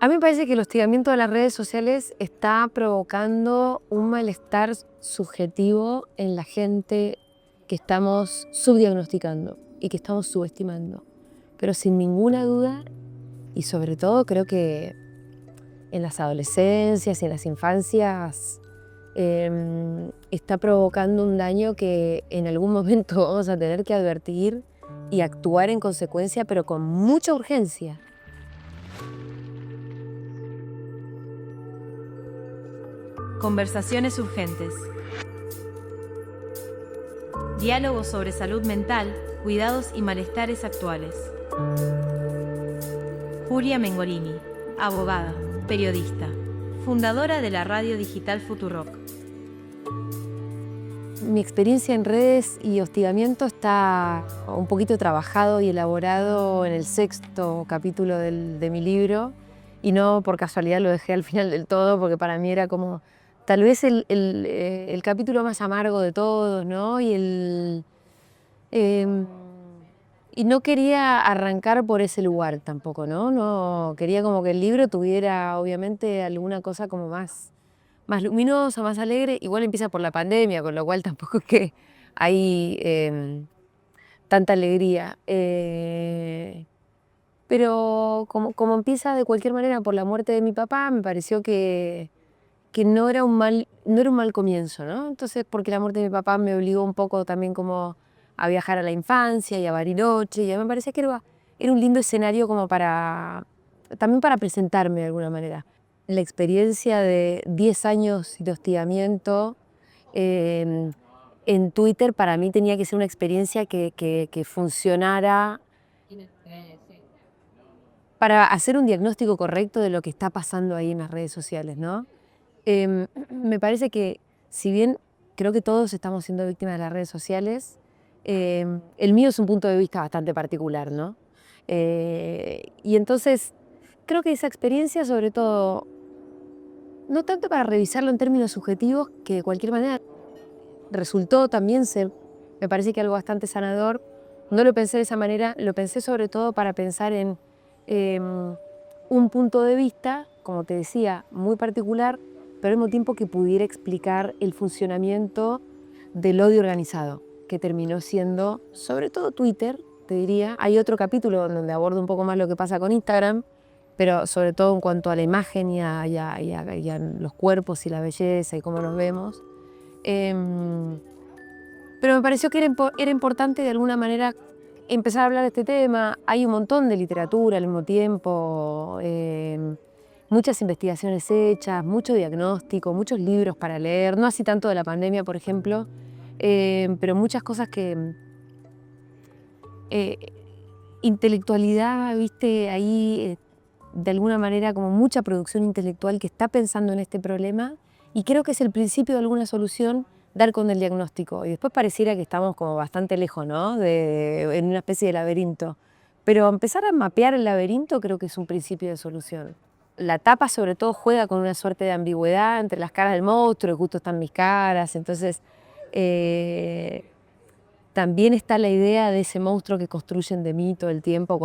A mí me parece que el hostigamiento de las redes sociales está provocando un malestar subjetivo en la gente que estamos subdiagnosticando y que estamos subestimando. Pero sin ninguna duda, y sobre todo creo que en las adolescencias y en las infancias, está provocando un daño que en algún momento vamos a tener que advertir y actuar en consecuencia, pero con mucha urgencia. Conversaciones urgentes. Diálogos sobre salud mental, cuidados y malestares actuales. Julia Mengorini, abogada, periodista, fundadora de la radio digital Futurock. Mi experiencia en redes y hostigamiento está un poquito trabajado y elaborado en el 6º capítulo de mi libro, y no por casualidad lo dejé al final del todo, porque para mí era como tal vez el capítulo más amargo de todos, ¿no? Em, y no quería arrancar por ese lugar tampoco, ¿no? No quería como que el libro tuviera obviamente alguna cosa como más luminosa, más alegre. Igual empieza por la pandemia, con lo cual tampoco es que hay tanta alegría. Pero como empieza de cualquier manera por la muerte de mi papá, me pareció que no era un mal comienzo, ¿no? Entonces, porque la muerte de mi papá me obligó un poco también como a viajar a la infancia y a Bariloche, y a mí me parecía que era un lindo escenario como también para presentarme de alguna manera. La experiencia de 10 años de hostigamiento em, en Twitter para mí tenía que ser una experiencia que funcionara para hacer un diagnóstico correcto de lo que está pasando ahí en las redes sociales, ¿no? Me parece que, si bien creo que todos estamos siendo víctimas de las redes sociales, el mío es un punto de vista bastante particular, ¿no? Y entonces creo que esa experiencia, sobre todo, no tanto para revisarlo en términos subjetivos, que de cualquier manera resultó también ser, me parece que algo bastante sanador. No lo pensé de esa manera, lo pensé sobre todo para pensar en un punto de vista, como te decía, muy particular, pero al mismo tiempo que pudiera explicar el funcionamiento del odio organizado, que terminó siendo, sobre todo Twitter, te diría. Hay otro capítulo donde abordo un poco más lo que pasa con Instagram, pero sobre todo en cuanto a la imagen y a los cuerpos y la belleza y cómo nos vemos. Em, pero me pareció que era importante de alguna manera empezar a hablar de este tema. Hay un montón de literatura al mismo tiempo, muchas investigaciones hechas, mucho diagnóstico, muchos libros para leer, no así tanto de la pandemia, por ejemplo, pero muchas cosas que eh, intelectualidad, viste, ahí de alguna manera como mucha producción intelectual que está pensando en este problema, y creo que es el principio de alguna solución dar con el diagnóstico. Y después pareciera que estamos como bastante lejos, ¿no? En una especie de laberinto. Pero empezar a mapear el laberinto creo que es un principio de solución. La tapa sobre todo juega con una suerte de ambigüedad entre las caras del monstruo, y justo están mis caras, entonces también está la idea de ese monstruo que construyen de mí todo el tiempo,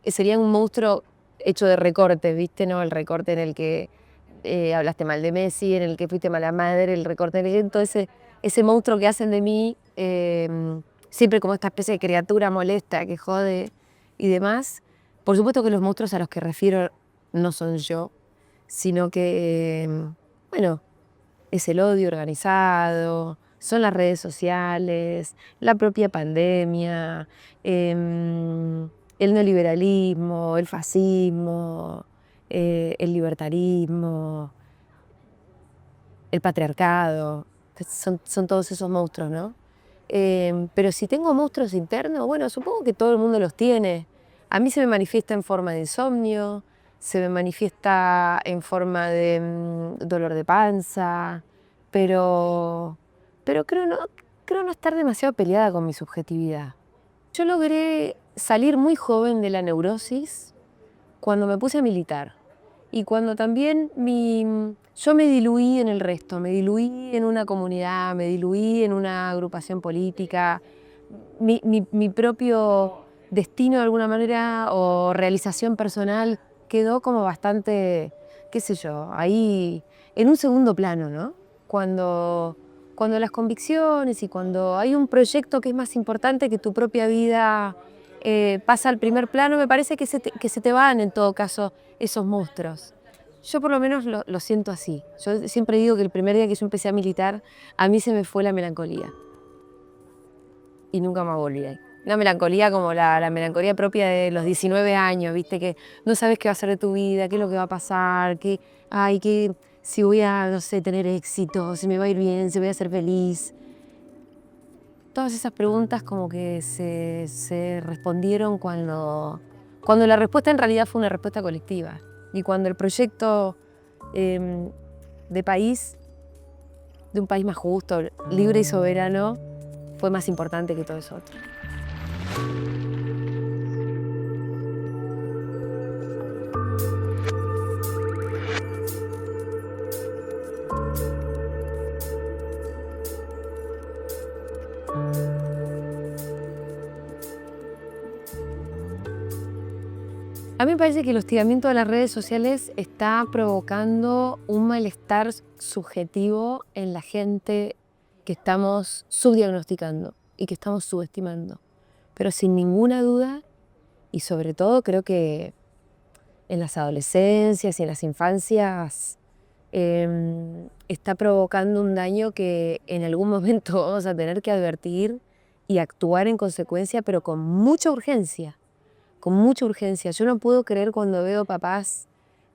sería un monstruo hecho de recortes, ¿viste? ¿No? El recorte en el que hablaste mal de Messi, en el que fuiste mala madre, el recorte en el que entonces ese monstruo que hacen de mí, siempre como esta especie de criatura molesta que jode y demás. Por supuesto que los monstruos a los que refiero no son yo, sino que, bueno, es el odio organizado, son las redes sociales, la propia pandemia, el neoliberalismo, el fascismo, el libertarismo, el patriarcado. Son todos esos monstruos, ¿no? Pero si tengo monstruos internos, bueno, supongo que todo el mundo los tiene. A mí se me manifiesta en forma de insomnio, se me manifiesta en forma de dolor de panza, pero, pero creo no estar demasiado peleada con mi subjetividad. Yo logré salir muy joven de la neurosis cuando me puse a militar. Y cuando también yo me diluí en el resto, me diluí en una comunidad, me diluí en una agrupación política, mi propio destino de alguna manera o realización personal quedó como bastante, qué sé yo, ahí en un segundo plano, ¿no? Cuando las convicciones y cuando hay un proyecto que es más importante que tu propia vida pasa al primer plano, me parece que se te van en todo caso esos monstruos. Yo por lo menos lo siento así. Yo siempre digo que el primer día que yo empecé a militar, a mí se me fue la melancolía. Y nunca más volví ahí. Una melancolía como la melancolía propia de los 19 años, ¿viste? Que no sabes qué va a ser de tu vida, qué es lo que va a pasar, si voy a, no sé, tener éxito, si me va a ir bien, si voy a ser feliz. Todas esas preguntas como que se respondieron cuando la respuesta en realidad fue una respuesta colectiva. Y cuando el proyecto de país, de un país más justo, libre y soberano, fue más importante que todo eso otro. A mí me parece que el hostigamiento de las redes sociales está provocando un malestar subjetivo en la gente que estamos subdiagnosticando y que estamos subestimando. Pero sin ninguna duda, y sobre todo creo que en las adolescencias y en las infancias, está provocando un daño que en algún momento vamos a tener que advertir y actuar en consecuencia, pero con mucha urgencia. Con mucha urgencia. Yo no puedo creer cuando veo papás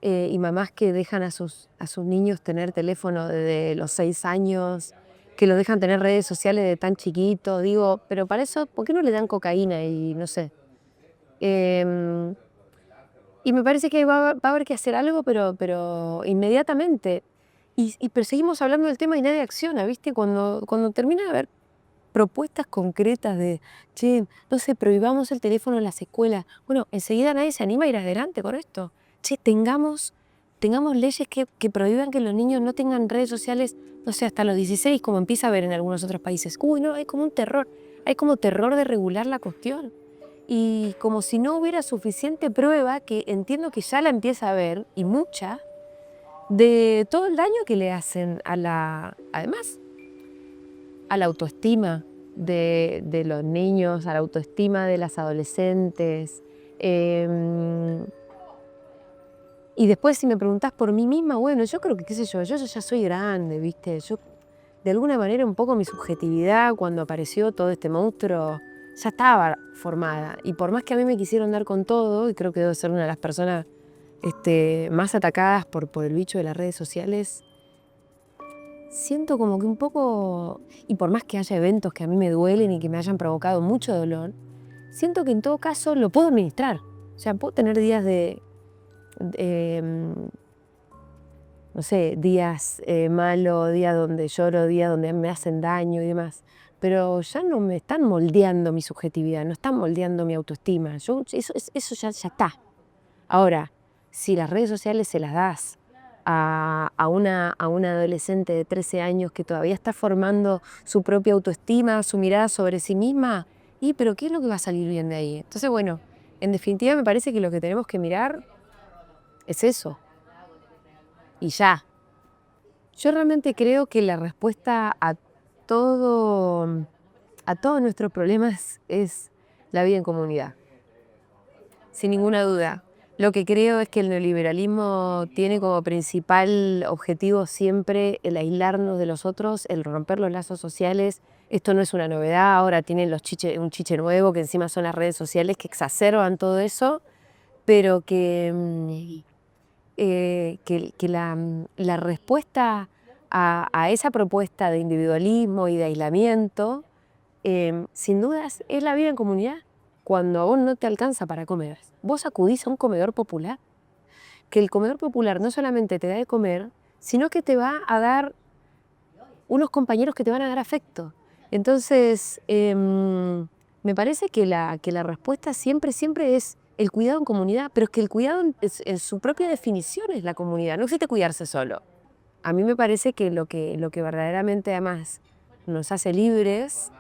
y mamás que dejan a sus niños tener teléfono desde los 6 años, que lo dejan tener redes sociales de tan chiquito. Digo, pero para eso, ¿por qué no le dan cocaína? Y no sé. Y me parece que va a haber que hacer algo, pero inmediatamente. Pero seguimos hablando del tema y nadie acciona, ¿viste? Cuando termina de haber propuestas concretas de, che, no sé, prohibamos el teléfono en las escuelas. Bueno, enseguida nadie se anima a ir adelante con esto. Che, tengamos leyes que prohíban que los niños no tengan redes sociales, no sé, hasta los 16, como empieza a haber en algunos otros países. Uy, no, hay como un terror. Hay como terror de regular la cuestión. Y como si no hubiera suficiente prueba, que entiendo que ya la empieza a haber, y mucha, de todo el daño que le hacen además, a la autoestima de los niños, a la autoestima de las adolescentes. Y después si me preguntás por mí misma, bueno, yo creo que, qué sé yo ya soy grande, ¿viste? Yo, de alguna manera, un poco mi subjetividad cuando apareció todo este monstruo ya estaba formada. Y por más que a mí me quisieron dar con todo, y creo que debo ser una de las personas más atacadas por el bicho de las redes sociales, siento como que un poco, y por más que haya eventos que a mí me duelen y que me hayan provocado mucho dolor, siento que en todo caso lo puedo administrar. O sea, puedo tener días no sé, días malos, días donde lloro, días donde me hacen daño y demás. Pero ya no me están moldeando mi subjetividad, no están moldeando mi autoestima. Eso ya está. Ahora, si las redes sociales se las das a una adolescente de 13 años que todavía está formando su propia autoestima, su mirada sobre sí misma, pero ¿qué es lo que va a salir bien de ahí? Entonces, bueno, en definitiva me parece que lo que tenemos que mirar es eso. Y ya. Yo realmente creo que la respuesta a todos nuestros problemas es la vida en comunidad. Sin ninguna duda. Lo que creo es que el neoliberalismo tiene como principal objetivo siempre el aislarnos de los otros, el romper los lazos sociales. Esto no es una novedad, ahora tienen un chiche nuevo que encima son las redes sociales que exacerban todo eso, pero que la respuesta a esa propuesta de individualismo y de aislamiento, sin dudas, es la vida en comunidad. Cuando a vos no te alcanza para comer, vos acudís a un comedor popular, que el comedor popular no solamente te da de comer, sino que te va a dar unos compañeros que te van a dar afecto. Entonces, me parece que la respuesta siempre es el cuidado en comunidad, pero es que el cuidado en su propia definición es la comunidad, no existe cuidarse solo. A mí me parece que lo que verdaderamente además nos hace libres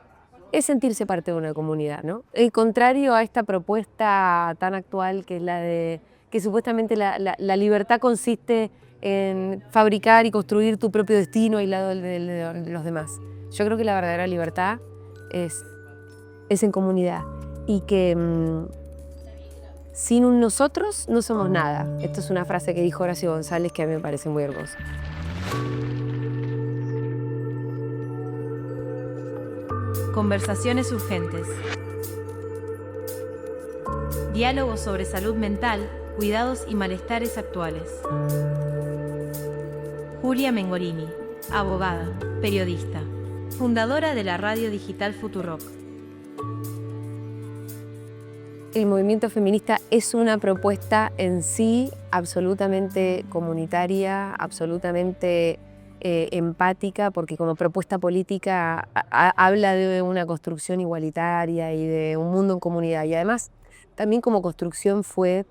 es sentirse parte de una comunidad, ¿no? El contrario a esta propuesta tan actual que es la de que supuestamente la libertad consiste en fabricar y construir tu propio destino aislado de los demás. Yo creo que la verdadera libertad es en comunidad y que sin un nosotros no somos nada. Esto es una frase que dijo Horacio González que a mí me parece muy hermosa. Conversaciones urgentes. Diálogos sobre salud mental, cuidados y malestares actuales. Julia Mengorini, abogada, periodista, fundadora de la radio digital Futurock. El movimiento feminista es una propuesta en sí absolutamente comunitaria, absolutamente empática, porque como propuesta política habla de una construcción igualitaria y de un mundo en comunidad. Y además, también como construcción fue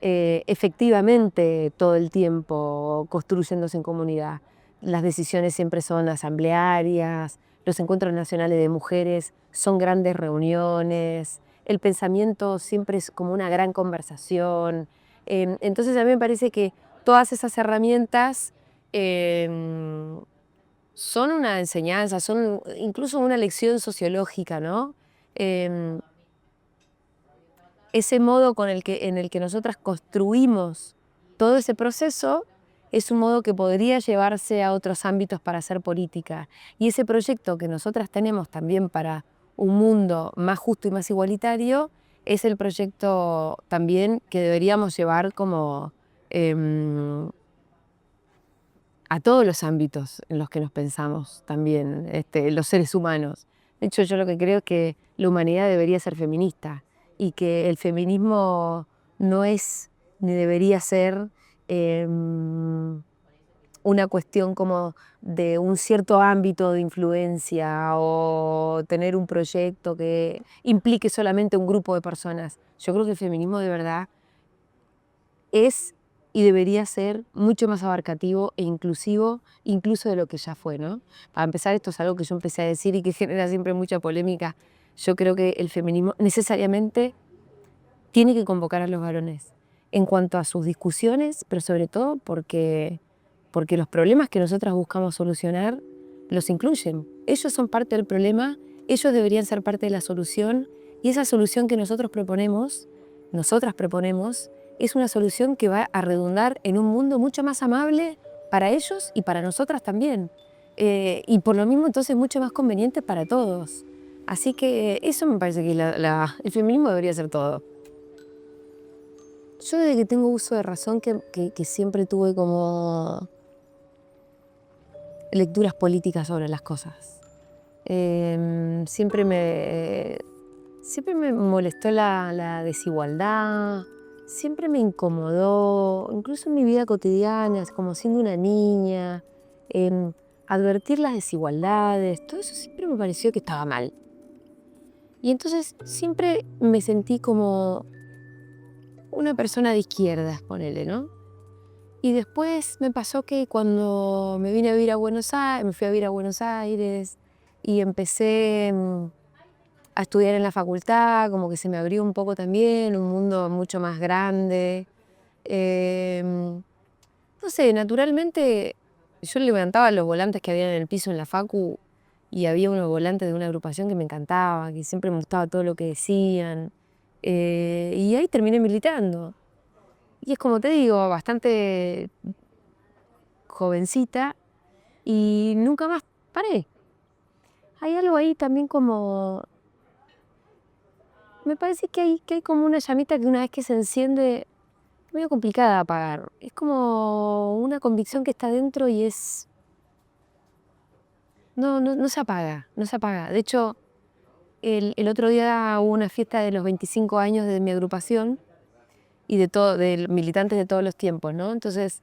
efectivamente todo el tiempo construyéndose en comunidad. Las decisiones siempre son asamblearias, los encuentros nacionales de mujeres son grandes reuniones, el pensamiento siempre es como una gran conversación. Entonces a mí me parece que todas esas herramientas son una enseñanza, son incluso una lección sociológica, ¿no? Ese modo en el que nosotras construimos todo ese proceso es un modo que podría llevarse a otros ámbitos para hacer política. Y ese proyecto que nosotras tenemos también para un mundo más justo y más igualitario es el proyecto también que deberíamos llevar como a todos los ámbitos en los que nos pensamos también, los seres humanos. De hecho, yo lo que creo es que la humanidad debería ser feminista y que el feminismo no es ni debería ser una cuestión como de un cierto ámbito de influencia o tener un proyecto que implique solamente un grupo de personas. Yo creo que el feminismo de verdad es y debería ser mucho más abarcativo e inclusivo, incluso de lo que ya fue, ¿no? Para empezar, esto es algo que yo empecé a decir y que genera siempre mucha polémica. Yo creo que el feminismo necesariamente tiene que convocar a los varones en cuanto a sus discusiones, pero sobre todo porque los problemas que nosotras buscamos solucionar los incluyen. Ellos son parte del problema, ellos deberían ser parte de la solución, y esa solución que nosotras proponemos, es una solución que va a redundar en un mundo mucho más amable para ellos y para nosotras también. Y por lo mismo, entonces, mucho más conveniente para todos. Así que eso me parece que el feminismo debería ser todo. Yo desde que tengo uso de razón que siempre tuve como lecturas políticas sobre las cosas. Siempre me molestó la desigualdad, siempre me incomodó, incluso en mi vida cotidiana, como siendo una niña, advertir las desigualdades, todo eso siempre me pareció que estaba mal. Y entonces siempre me sentí como una persona de izquierdas, ponele, ¿no? Y después me pasó que cuando me vine a vivir a Buenos Aires, me fui a vivir a Buenos Aires y empecé a estudiar en la facultad, como que se me abrió un poco también, un mundo mucho más grande. No sé, naturalmente yo levantaba los volantes que había en el piso en la facu y había unos volantes de una agrupación que me encantaba, que siempre me gustaba todo lo que decían. Y ahí terminé militando. Y es como te digo, bastante jovencita y nunca más paré. Hay algo ahí también como... Me parece que hay como una llamita que una vez que se enciende, es medio complicada de apagar. Es como una convicción que está dentro y es... No se apaga, no se apaga. De hecho, el otro día hubo una fiesta de los 25 años de mi agrupación y de militantes de todos los tiempos, ¿no? Entonces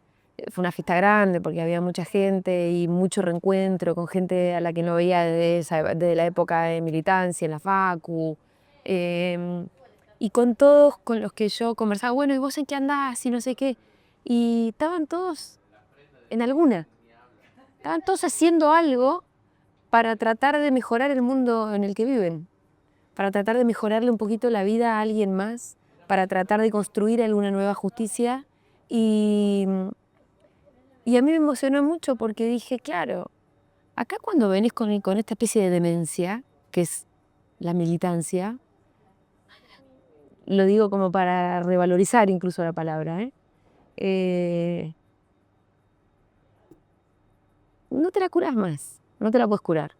fue una fiesta grande porque había mucha gente y mucho reencuentro con gente a la que no veía desde la época de militancia en la facu. Y con todos con los que yo conversaba, bueno, ¿y vos en qué andás? Y no sé qué. Y estaban todos en alguna. Estaban todos haciendo algo para tratar de mejorar el mundo en el que viven, para tratar de mejorarle un poquito la vida a alguien más, para tratar de construir alguna nueva justicia. Y a mí me emocionó mucho porque dije, claro, acá cuando venís con esta especie de demencia, que es la militancia, lo digo como para revalorizar incluso la palabra, no te la curás más, no te la puedes curar.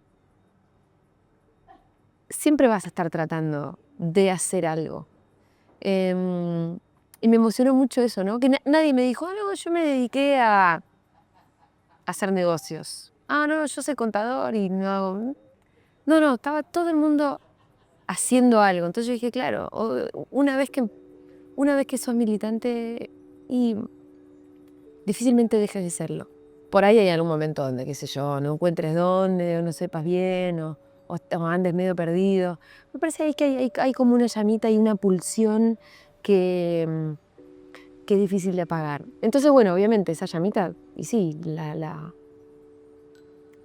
Siempre vas a estar tratando de hacer algo. Y me emocionó mucho eso, ¿no? Que nadie me dijo, no, yo me dediqué a hacer negocios. No, yo soy contador y no hago... No, estaba todo el mundo haciendo algo. Entonces yo dije, claro, una vez que sos militante, y difícilmente dejes de serlo. Por ahí hay algún momento donde, qué sé yo, no encuentres dónde, o no sepas bien, o andes medio perdido. Me parece ahí que hay como una llamita y una pulsión que es difícil de apagar. Entonces, bueno, obviamente esa llamita, y sí,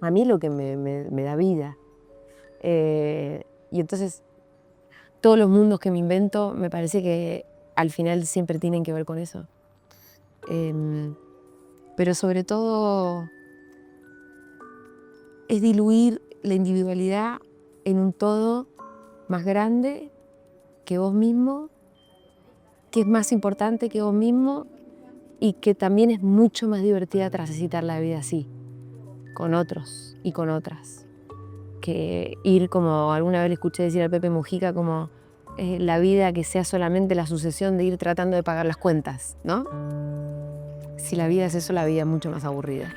a mí es lo que me da vida. Y entonces, todos los mundos que me invento, me parece que al final siempre tienen que ver con eso. Pero sobre todo es diluir la individualidad en un todo más grande que vos mismo, que es más importante que vos mismo y que también es mucho más divertida transitar la vida así, con otros y con otras. Que ir, como alguna vez le escuché decir a Pepe Mujica, como la vida que sea solamente la sucesión de ir tratando de pagar las cuentas, ¿no? Si la vida es eso, la vida es mucho más aburrida.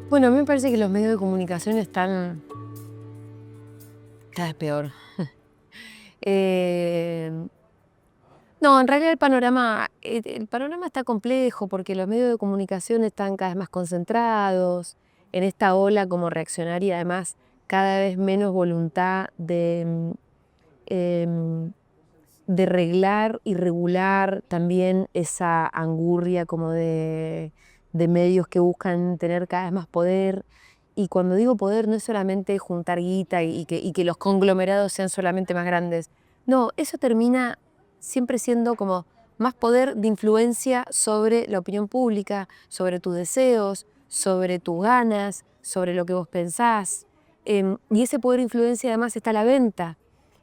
Bueno, a mí me parece que los medios de comunicación están cada vez peor. No, en realidad el panorama está complejo porque los medios de comunicación están cada vez más concentrados en esta ola como reaccionaria, además cada vez menos voluntad de reglar y regular también esa angurria como de medios que buscan tener cada vez más poder. Y cuando digo poder no es solamente juntar guita y que los conglomerados sean solamente más grandes. No, eso termina siempre siendo como más poder de influencia sobre la opinión pública, sobre tus deseos, sobre tus ganas, sobre lo que vos pensás. Y ese poder de influencia además está a la venta.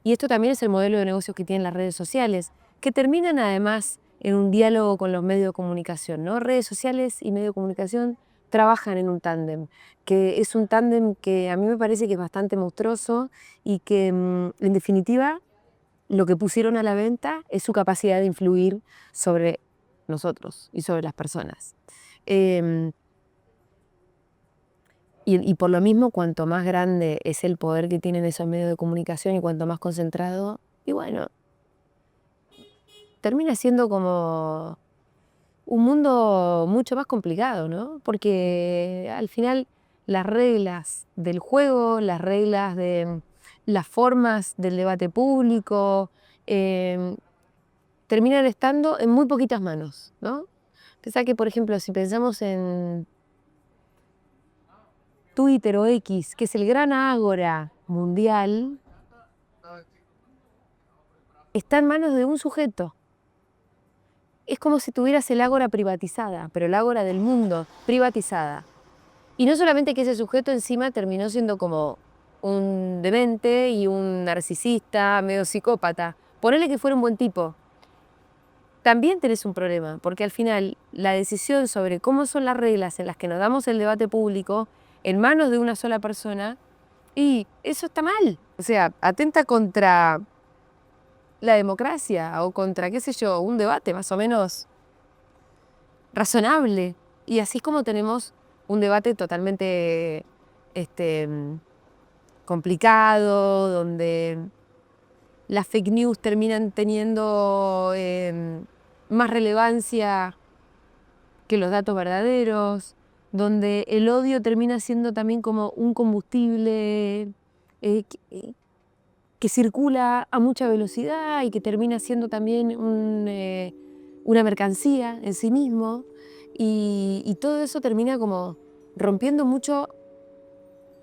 Y esto también es el modelo de negocios que tienen las redes sociales, que terminan además en un diálogo con los medios de comunicación, ¿no? Redes sociales y medios de comunicación trabajan en un tándem, que es un tándem que a mí me parece que es bastante monstruoso y que, en definitiva, lo que pusieron a la venta es su capacidad de influir sobre nosotros y sobre las personas. Y por lo mismo, cuanto más grande es el poder que tienen esos medios de comunicación y cuanto más concentrado, y bueno, termina siendo como un mundo mucho más complicado, ¿no? Porque al final las reglas del juego, las reglas de las formas del debate público, terminan estando en muy poquitas manos, ¿no? Pensá que, por ejemplo, si pensamos en Twitter o X, que es el gran ágora mundial, está en manos de un sujeto. Es como si tuvieras el ágora privatizada, pero el ágora del mundo privatizada. Y no solamente que ese sujeto encima terminó siendo como un demente y un narcisista, medio psicópata. Ponele que fuera un buen tipo. También tenés un problema, porque al final la decisión sobre cómo son las reglas en las que nos damos el debate público en manos de una sola persona, y eso está mal. O sea, atenta contra la democracia o contra, qué sé yo, un debate más o menos razonable. Y así es como tenemos un debate totalmente complicado, donde las fake news terminan teniendo más relevancia que los datos verdaderos, donde el odio termina siendo también como un combustible que circula a mucha velocidad y que termina siendo también una mercancía en sí mismo, y todo eso termina como rompiendo mucho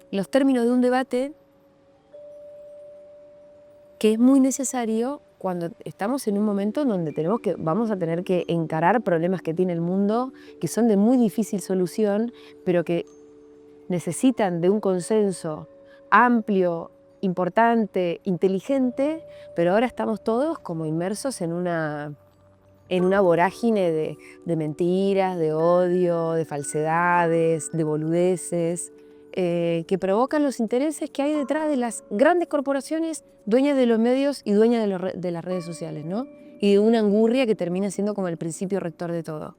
los términos de un debate que es muy necesario cuando estamos en un momento en donde vamos a tener que encarar problemas que tiene el mundo, que son de muy difícil solución, pero que necesitan de un consenso amplio, importante, inteligente, pero ahora estamos todos como inmersos en una vorágine de mentiras, de odio, de falsedades, de boludeces, que provocan los intereses que hay detrás de las grandes corporaciones dueñas de los medios y dueñas de las redes sociales, ¿no? Y de una angurria que termina siendo como el principio rector de todo.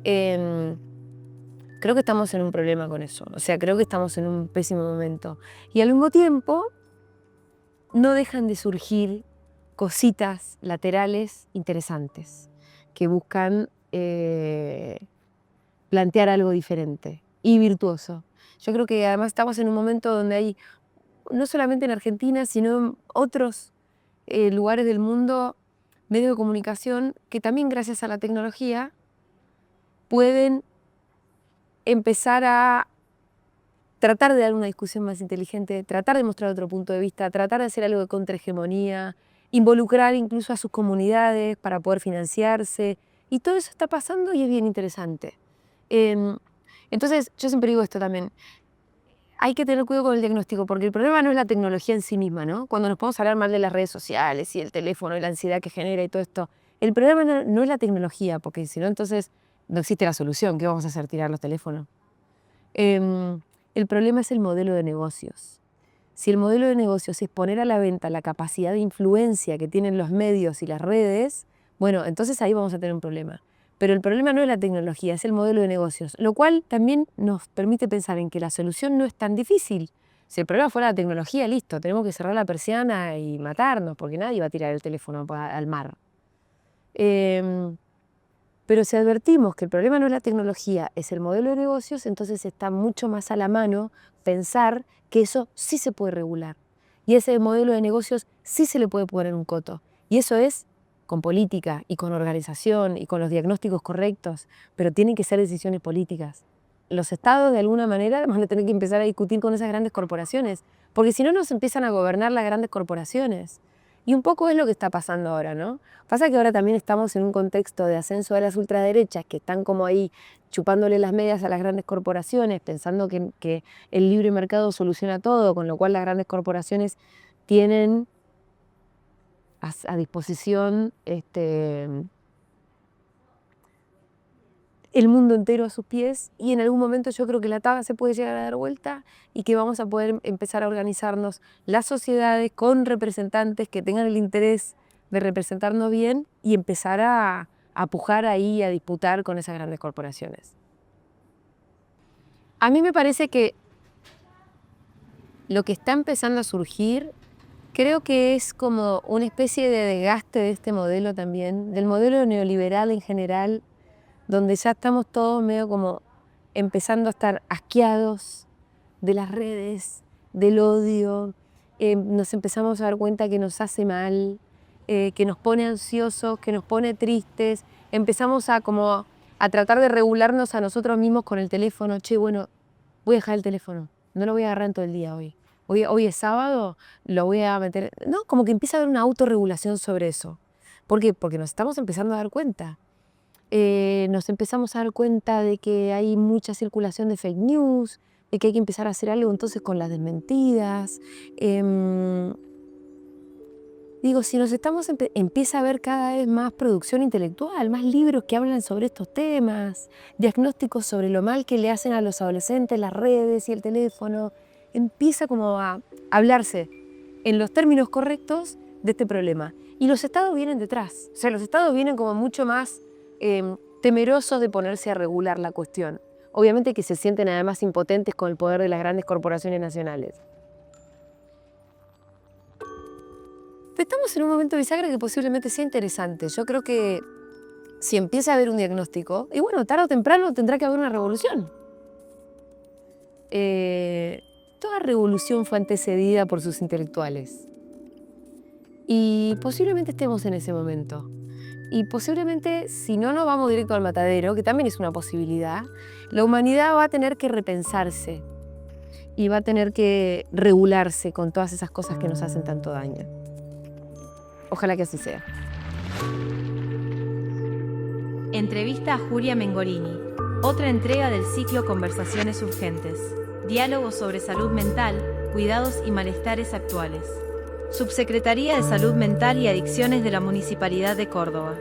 Creo que estamos en un problema con eso, o sea, creo que estamos en un pésimo momento. Y al mismo tiempo, no dejan de surgir cositas laterales interesantes que buscan plantear algo diferente y virtuoso. Yo creo que además estamos en un momento donde hay, no solamente en Argentina, sino en otros lugares del mundo, medios de comunicación que también gracias a la tecnología pueden empezar a tratar de dar una discusión más inteligente, tratar de mostrar otro punto de vista, tratar de hacer algo de contrahegemonía, involucrar incluso a sus comunidades para poder financiarse. Y todo eso está pasando y es bien interesante. Entonces, yo siempre digo esto también. Hay que tener cuidado con el diagnóstico, porque el problema no es la tecnología en sí misma, ¿no? Cuando nos podemos hablar mal de las redes sociales y el teléfono y la ansiedad que genera y todo esto, el problema no es la tecnología, porque si no, entonces no existe la solución. ¿Qué vamos a hacer? ¿Tirar los teléfonos? El problema es el modelo de negocios. Si el modelo de negocios es poner a la venta la capacidad de influencia que tienen los medios y las redes, bueno, entonces ahí vamos a tener un problema. Pero el problema no es la tecnología, es el modelo de negocios, lo cual también nos permite pensar en que la solución no es tan difícil. Si el problema fuera la tecnología, listo, tenemos que cerrar la persiana y matarnos, porque nadie va a tirar el teléfono al mar. Pero si advertimos que el problema no es la tecnología, es el modelo de negocios, entonces está mucho más a la mano pensar que eso sí se puede regular. Y ese modelo de negocios sí se le puede poner un coto. Y eso es con política y con organización y con los diagnósticos correctos, pero tienen que ser decisiones políticas. Los estados de alguna manera van a tener que empezar a discutir con esas grandes corporaciones, porque si no nos empiezan a gobernar las grandes corporaciones. Y un poco es lo que está pasando ahora, ¿no? Pasa que ahora también estamos en un contexto de ascenso de las ultraderechas que están como ahí chupándole las medias a las grandes corporaciones, pensando que el libre mercado soluciona todo, con lo cual las grandes corporaciones tienen a disposición el mundo entero a sus pies, y en algún momento yo creo que la tabla se puede llegar a dar vuelta y que vamos a poder empezar a organizarnos las sociedades con representantes que tengan el interés de representarnos bien y empezar a pujar ahí, a disputar con esas grandes corporaciones. A mí me parece que lo que está empezando a surgir creo que es como una especie de desgaste de este modelo también, del modelo neoliberal en general, donde ya estamos todos medio como empezando a estar asqueados de las redes, del odio, nos empezamos a dar cuenta que nos hace mal, que nos pone ansiosos, que nos pone tristes, empezamos a tratar de regularnos a nosotros mismos con el teléfono. Che, bueno, voy a dejar el teléfono, no lo voy a agarrar en todo el día hoy. Hoy es sábado, lo voy a meter... No, como que empieza a haber una autorregulación sobre eso. ¿Por qué? Porque nos estamos empezando a dar cuenta. Nos empezamos a dar cuenta de que hay mucha circulación de fake news, de que hay que empezar a hacer algo entonces con las desmentidas. Digo, si nos empieza a haber cada vez más producción intelectual, más libros que hablan sobre estos temas, diagnósticos sobre lo mal que le hacen a los adolescentes las redes y el teléfono, empieza como a hablarse en los términos correctos de este problema. Y los estados vienen detrás, o sea, los estados vienen como mucho más temerosos de ponerse a regular la cuestión. Obviamente que se sienten además impotentes con el poder de las grandes corporaciones nacionales. Pero estamos en un momento bisagra que posiblemente sea interesante. Yo creo que si empieza a haber un diagnóstico, y bueno, tarde o temprano tendrá que haber una revolución. Toda revolución fue antecedida por sus intelectuales. Y posiblemente estemos en ese momento. Y posiblemente, si no nos vamos directo al matadero, que también es una posibilidad, la humanidad va a tener que repensarse y va a tener que regularse con todas esas cosas que nos hacen tanto daño. Ojalá que así sea. Entrevista a Julia Mengorini, otra entrega del ciclo Conversaciones Urgentes. Diálogos sobre salud mental, cuidados y malestares actuales. Subsecretaría de Salud Mental y Adicciones de la Municipalidad de Córdoba.